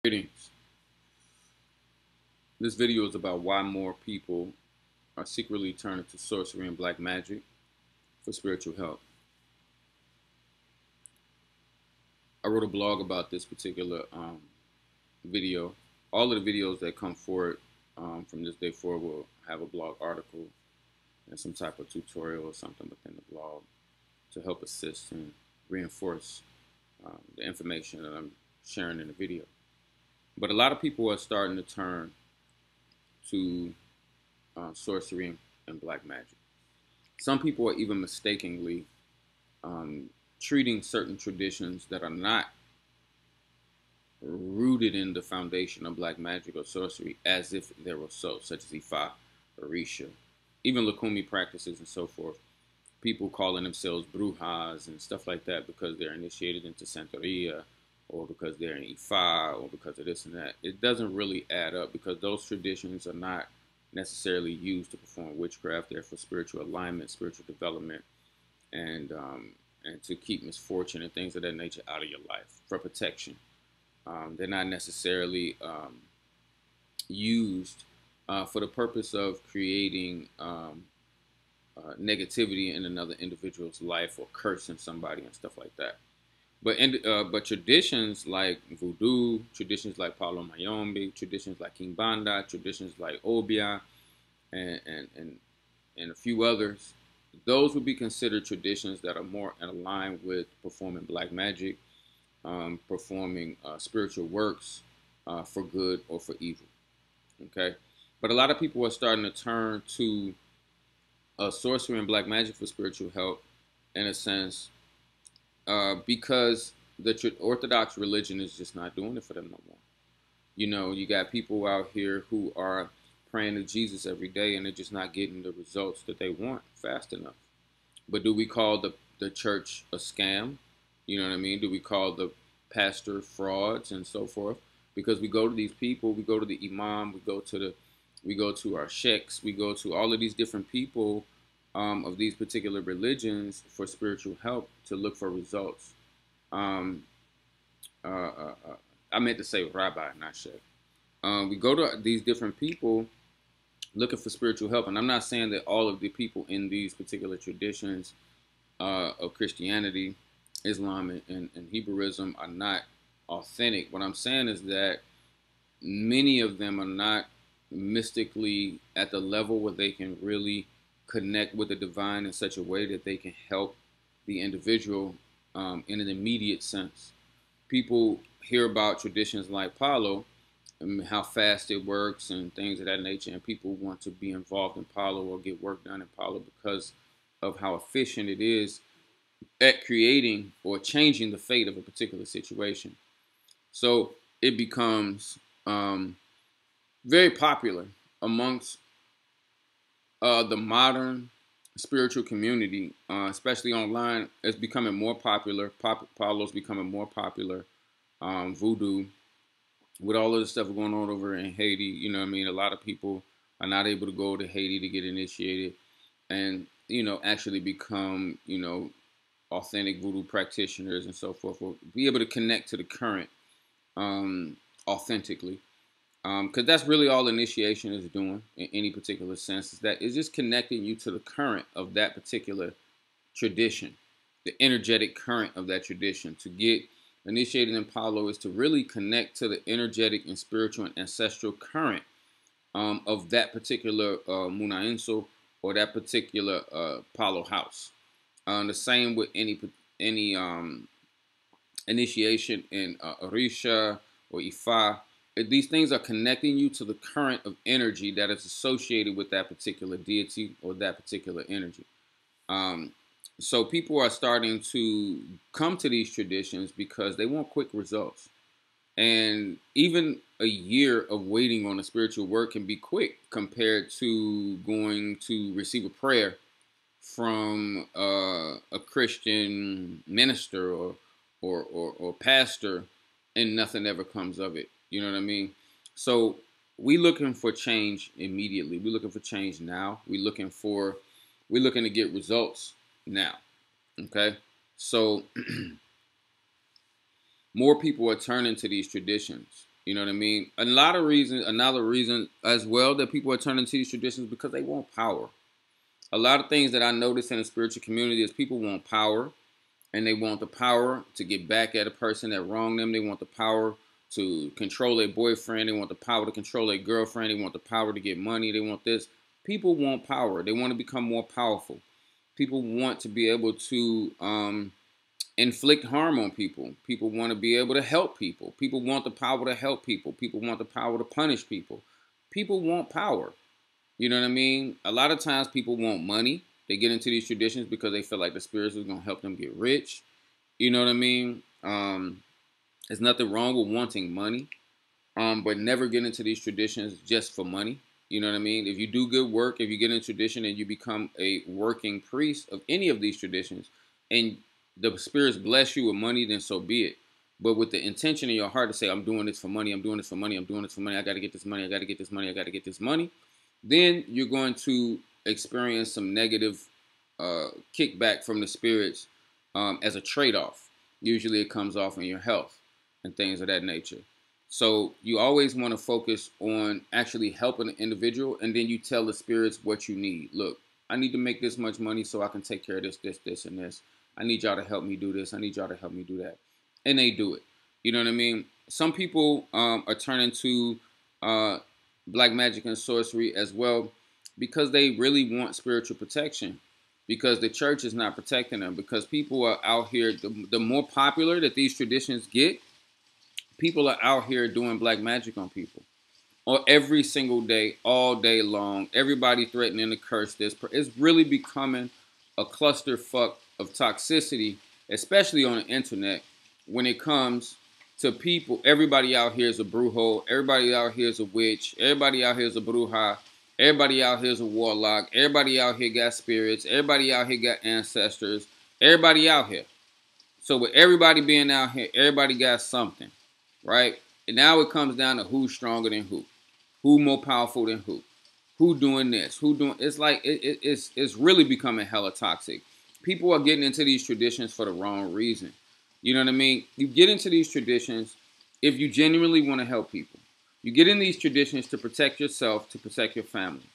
Greetings. This video is about why more people are secretly turning to sorcery and black magic for spiritual help. I wrote a blog about this particular video. All of the videos that come forward from this day forward will have a blog article and some type of tutorial or something within the blog to help assist and reinforce the information that I'm sharing in the video. But a lot of people are starting to turn to sorcery and black magic. Some people are even mistakenly treating certain traditions that are not rooted in the foundation of black magic or sorcery as if they were so, such as Ifa, Orisha, even Lukumi practices and so forth. People calling themselves brujas and stuff like that because they're initiated into Santeria or because they're in Ifa or because of this and that. It doesn't really add up because those traditions are not necessarily used to perform witchcraft. They're for spiritual alignment, spiritual development, and to keep misfortune and things of that nature out of your life, for protection. They're not necessarily used for the purpose of creating negativity in another individual's life or cursing somebody and stuff like that. But traditions like voodoo, traditions like Palo Mayombe, traditions like Kimbanda, traditions like Obia, and a few others, those would be considered traditions that are more in line with performing black magic, performing spiritual works for good or for evil. Okay, but a lot of people are starting to turn to sorcery and black magic for spiritual help, in a sense, because the Orthodox religion is just not doing it for them no more. You know, you got people out here who are praying to Jesus every day and they're just not getting the results that they want fast enough. But do we call the church a scam? You know what I mean? Do we call the pastor frauds and so forth? Because we go to these people, we go to the imam, we go to our sheikhs, we go to all of these different people of these particular religions for spiritual help to look for results. Um, I meant to say rabbi, not sheikh. We go to these different people looking for spiritual help, and I'm not saying that all of the people in these particular traditions of Christianity, Islam, and Hebrewism are not authentic. What I'm saying is that many of them are not mystically at the level where they can really connect with the divine in such a way that they can help the individual in an immediate sense. People hear about traditions like Palo and how fast it works and things of that nature, and people want to be involved in Palo or get work done in Palo because of how efficient it is at creating or changing the fate of a particular situation. So it becomes very popular amongst the modern spiritual community, especially online. It's becoming more popular. Palo's becoming more popular. Voodoo, with all of the stuff going on over in Haiti, you know what I mean? A lot of people are not able to go to Haiti to get initiated and, you know, actually become, you know, authentic voodoo practitioners and so forth, or be able to connect to the current authentically. Because that's really all initiation is doing in any particular sense, is that it's just connecting you to the current of that particular tradition, the energetic current of that tradition. To get initiated in Palo is to really connect to the energetic and spiritual and ancestral current of that particular Muna Inso or that particular Palo house. The same with any initiation in Orisha or Ifa. These things are connecting you to the current of energy that is associated with that particular deity or that particular energy. So people are starting to come to these traditions because they want quick results. And even a year of waiting on a spiritual work can be quick compared to going to receive a prayer from a Christian minister or pastor, and nothing ever comes of it. You know what I mean? So we looking for change immediately. We're looking for change now. We're looking to get results now. Okay, so more people are turning to these traditions. You know what I mean? A lot of reasons, another reason as well that people are turning to these traditions because they want power. A lot of things that I notice in the spiritual community is people want power, and they want the power to get back at a person that wronged them. They want the power to control a boyfriend. They want the power to control a girlfriend. They want the power to get money. They want this. People want power. They want to become more powerful. People want to be able to inflict harm on people. People want to be able to help people. People want the power to help people. People want the power to punish people. People want power. You know what I mean? A lot of times people want money. They get into these traditions because they feel like the spirits is going to help them get rich. You know what I mean? There's nothing wrong with wanting money, but never get into these traditions just for money. You know what I mean? If you do good work, if you get in tradition and you become a working priest of any of these traditions, and the spirits bless you with money, then so be it. But with the intention in your heart to say, I'm doing this for money, I'm doing this for money, I'm doing this for money, I got to get this money, I got to get this money, I got to get this money, then you're going to experience some negative kickback from the spirits as a trade-off. Usually it comes off in your health and things of that nature. So you always want to focus on actually helping the individual, and then you tell the spirits what you need. Look, I need to make this much money so I can take care of this, this, this, and this. I need y'all to help me do this. I need y'all to help me do that. And they do it. You know what I mean? Some people are turning to black magic and sorcery as well because they really want spiritual protection, because the church is not protecting them, because people are out here, the more popular that these traditions get, people are out here doing black magic on people. Or every single day, all day long, everybody threatening to curse this. It's really becoming a clusterfuck of toxicity, especially on the internet, when it comes to people. Everybody out here is a brujo. Everybody out here is a witch. Everybody out here is a bruja. Everybody out here is a warlock. Everybody out here got spirits. Everybody out here got ancestors. Everybody out here. So with everybody being out here, everybody got something, right? And now it comes down to who's stronger than who more powerful than who doing this, who doing. It's like it's really becoming hella toxic. People are getting into these traditions for the wrong reason. You know what I mean? You get into these traditions if you genuinely want to help people. You get in these traditions to protect yourself, to protect your family.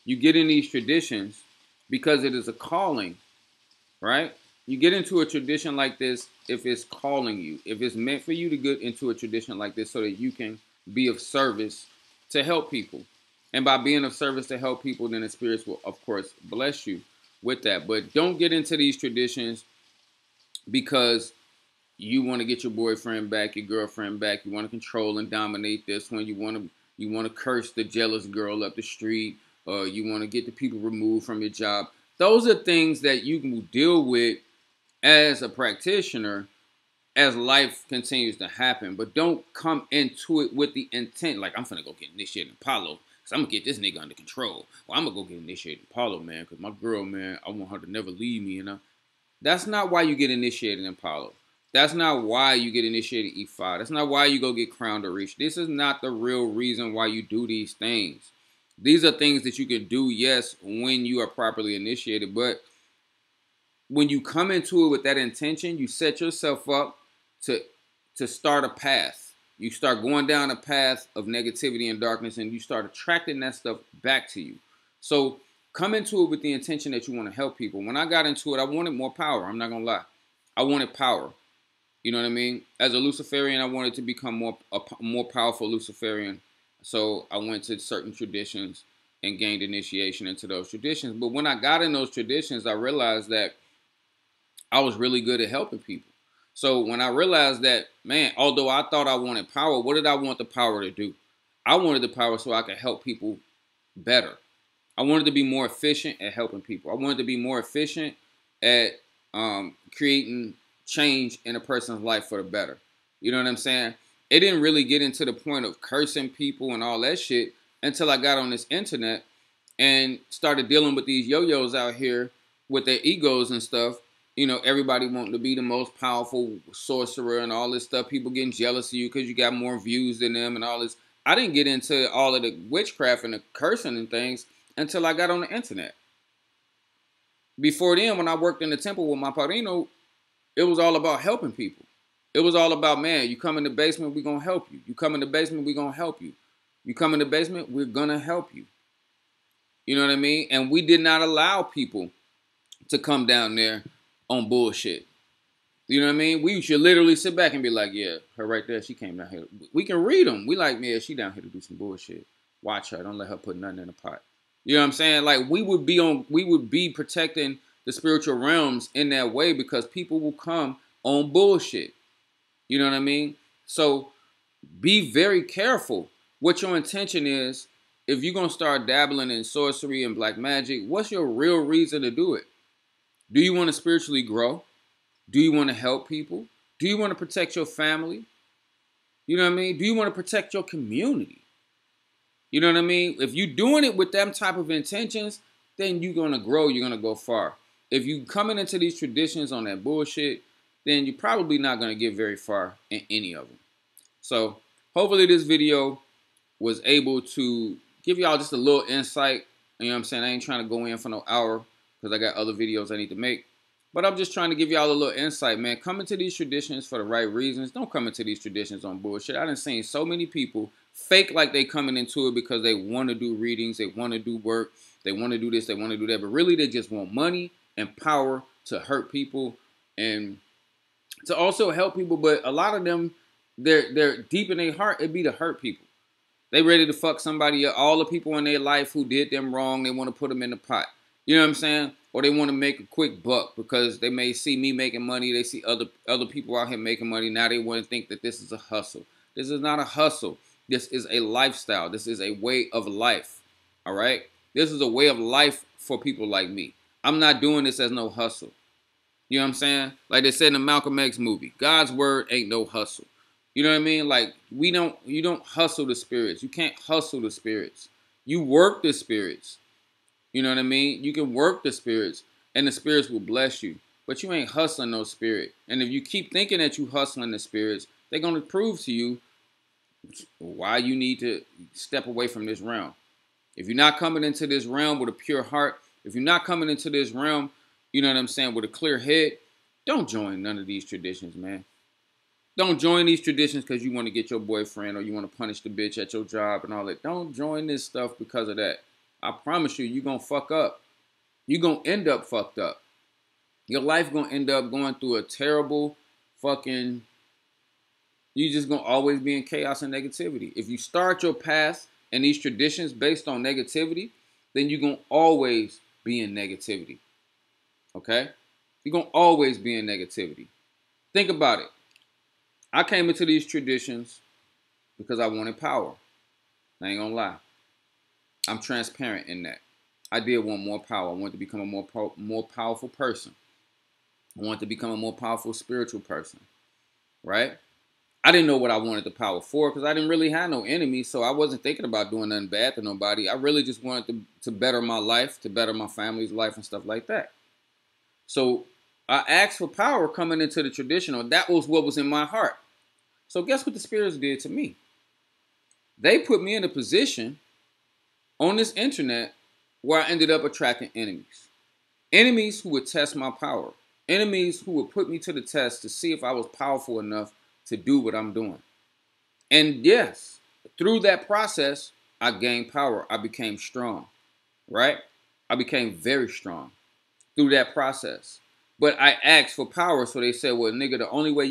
You get in these traditions because it is a calling, right? You get into a tradition like this if it's calling you, if it's meant for you to get into a tradition like this so that you can be of service to help people. And by being of service to help people, then the spirits will, of course, bless you with that. But don't get into these traditions because you want to get your boyfriend back, your girlfriend back. You want to control and dominate this one. You want to curse the jealous girl up the street. You want to get the people removed from your job. Those are things that you can deal with as a practitioner as life continues to happen. But don't come into it with the intent, like, I'm finna go get initiated in Apollo, because I'm going to get this nigga under control. Or I'm going to go get initiated in Apollo, man, because my girl, man, I want her to never leave me, you know? That's not why you get initiated in Apollo. That's not why you get initiated E5. That's not why you go get crowned or reach. This is not the real reason why you do these things. These are things that you can do, yes, when you are properly initiated. But when you come into it with that intention, you set yourself up to start a path. You start going down a path of negativity and darkness, and you start attracting that stuff back to you. So come into it with the intention that you want to help people. When I got into it, I wanted more power. I'm not going to lie. I wanted power. You know what I mean? As a Luciferian, I wanted to become a more powerful Luciferian. So I went to certain traditions and gained initiation into those traditions. But when I got in those traditions, I realized that I was really good at helping people. So when I realized that, man, although I thought I wanted power, what did I want the power to do? I wanted the power so I could help people better. I wanted to be more efficient at helping people. I wanted to be more efficient at creating change in a person's life for the better. You know what I'm saying? It didn't really get into the point of cursing people and all that shit until I got on this internet and started dealing with these yo-yos out here with their egos and stuff. You know, everybody wanting to be the most powerful sorcerer and all this stuff. People getting jealous of you because you got more views than them and all this. I didn't get into all of the witchcraft and the cursing and things until I got on the internet. Before then, when I worked in the temple with my padrino, it was all about helping people. It was all about, man, you come in the basement, we're going to help you. You come in the basement, we're going to help you. You come in the basement, we're going to help you. You know what I mean? And we did not allow people to come down there on bullshit. You know what I mean? We should literally sit back and be like, yeah, her right there, she came down here. We can read them. We like, yeah, she down here to do some bullshit. Watch her. Don't let her put nothing in the pot. You know what I'm saying? Like, we would be protecting the spiritual realms in that way because people will come on bullshit. You know what I mean? So be very careful what your intention is. If you're going to start dabbling in sorcery and black magic, what's your real reason to do it? Do you want to spiritually grow? Do you want to help people? Do you want to protect your family? You know what I mean? Do you want to protect your community? You know what I mean? If you're doing it with them type of intentions, then you're going to grow. You're going to go far. If you coming into these traditions on that bullshit, then you're probably not going to get very far in any of them. So hopefully this video was able to give y'all just a little insight. You know what I'm saying? I ain't trying to go in for no hour because I got other videos I need to make. But I'm just trying to give y'all a little insight, man. Come into these traditions for the right reasons. Don't come into these traditions on bullshit. I done seen so many people fake like they coming into it because they want to do readings, they want to do work, they want to do this, they want to do that. But really, they just want money and power to hurt people and to also help people. But a lot of them, they're deep in their heart, it be to hurt people. They ready to fuck somebody up. All the people in their life who did them wrong, they want to put them in the pot. You know what I'm saying? Or they want to make a quick buck because they may see me making money. They see other people out here making money. Now they want to think that this is a hustle. This is not a hustle. This is a lifestyle. This is a way of life. All right? This is a way of life for people like me. I'm not doing this as no hustle. You know what I'm saying? Like they said in the Malcolm X movie, God's word ain't no hustle. You know what I mean? Like you don't hustle the spirits. You can't hustle the spirits. You work the spirits. You know what I mean? You can work the spirits and the spirits will bless you. But you ain't hustling no spirit. And if you keep thinking that you hustling the spirits, they're going to prove to you why you need to step away from this realm. If you're not coming into this realm with a pure heart, if you're not coming into this realm, you know what I'm saying, with a clear head, don't join none of these traditions, man. Don't join these traditions because you want to get your boyfriend or you want to punish the bitch at your job and all that. Don't join this stuff because of that. I promise you, you're going to fuck up. You're going to end up fucked up. Your life going to end up going through a terrible fucking... You're just going to always be in chaos and negativity. If you start your path and these traditions based on negativity, then you're going to always be in negativity. Okay? You're going to always be in negativity. Think about it. I came into these traditions because I wanted power. I ain't going to lie. I'm transparent in that. I did want more power. I wanted to become a more powerful person. I wanted to become a more powerful spiritual person. Right? I didn't know what I wanted the power for because I didn't really have no enemies, so I wasn't thinking about doing nothing bad to nobody. I really just wanted to better my life, to better my family's life and stuff like that. So I asked for power coming into the traditional. That was what was in my heart. So guess what the spirits did to me? They put me in a position on this internet where I ended up attracting enemies. Enemies who would test my power. Enemies who would put me to the test to see if I was powerful enough to do what I'm doing. And yes, through that process, I gained power. I became strong, right? I became very strong through that process. But I asked for power, so they said, well, nigga, the only way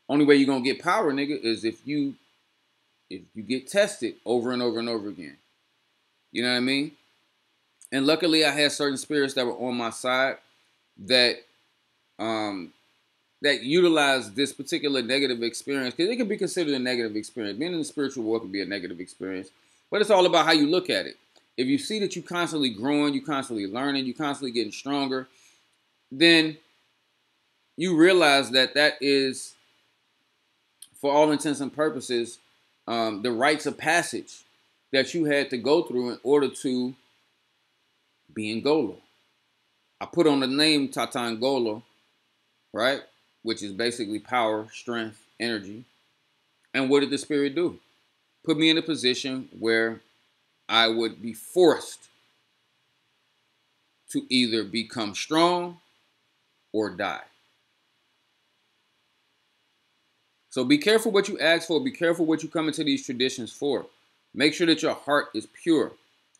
only way you're gonna get power, nigga, is if you get tested over and over and over again. You know what I mean? And luckily I had certain spirits that were on my side that that utilized this particular negative experience, because it can be considered a negative experience. Being in the spiritual world can be a negative experience, but it's all about how you look at it. If you see that you're constantly growing, you're constantly learning, you're constantly getting stronger, then you realize that that is, for all intents and purposes, the rites of passage that you had to go through in order to be in Golo. I put on the name Tatangolo, right? Which is basically power, strength, energy. And what did the spirit do? Put me in a position where I would be forced to either become strong or die. So be careful what you ask for. Be careful what you come into these traditions for. Make sure that your heart is pure.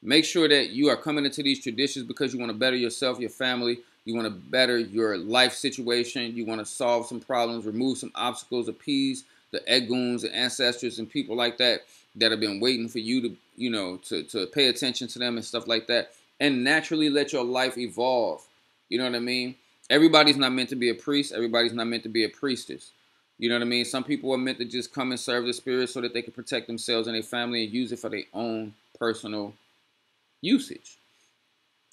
Make sure that you are coming into these traditions because you want to better yourself, your family. You want to better your life situation. You want to solve some problems, remove some obstacles, appease the egoons and ancestors and people like that that have been waiting for you to, to pay attention to them and stuff like that. And naturally let your life evolve. You know what I mean? Everybody's not meant to be a priest. Everybody's not meant to be a priestess. You know what I mean? Some people are meant to just come and serve the spirit so that they can protect themselves and their family and use it for their own personal usage.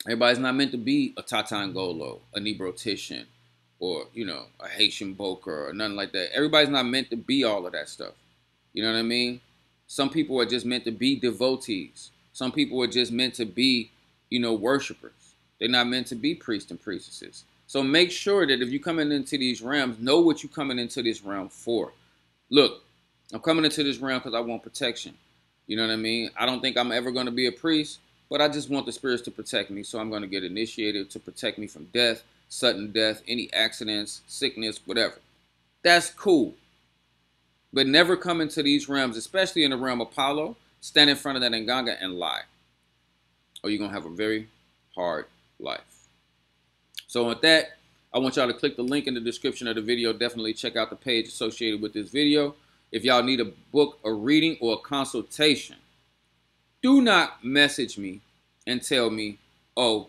Everybody's not meant to be a Tatangolo, a Nebrotician, or, a Haitian Boker or nothing like that. Everybody's not meant to be all of that stuff. You know what I mean? Some people are just meant to be devotees. Some people are just meant to be, worshipers. They're not meant to be priests and priestesses. So make sure that if you're coming into these realms, know what you're coming into this realm for. Look, I'm coming into this realm because I want protection. You know what I mean? I don't think I'm ever going to be a priest, but I just want the spirits to protect me. So I'm going to get initiated to protect me from death, sudden death, any accidents, sickness, whatever. That's cool. But never come into these realms, especially in the realm of Apollo, stand in front of that Nganga and lie. Or you're going to have a very hard life. So with that, I want y'all to click the link in the description of the video. Definitely check out the page associated with this video. If y'all need a book, a reading, or a consultation, do not message me and tell me, oh,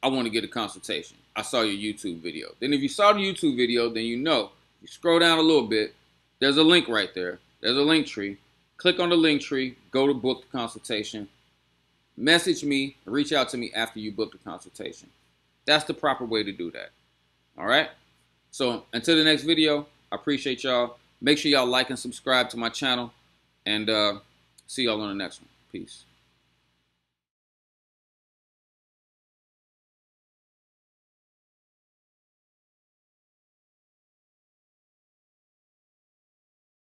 I want to get a consultation. I saw your YouTube video. Then if you saw the YouTube video, then you scroll down a little bit, there's a link right there. There's a link tree. Click on the link tree, go to book the consultation. Message me, reach out to me after you book the consultation. That's the proper way to do that. All right? So until the next video, I appreciate y'all. Make sure y'all like and subscribe to my channel. And see y'all on the next one. Peace.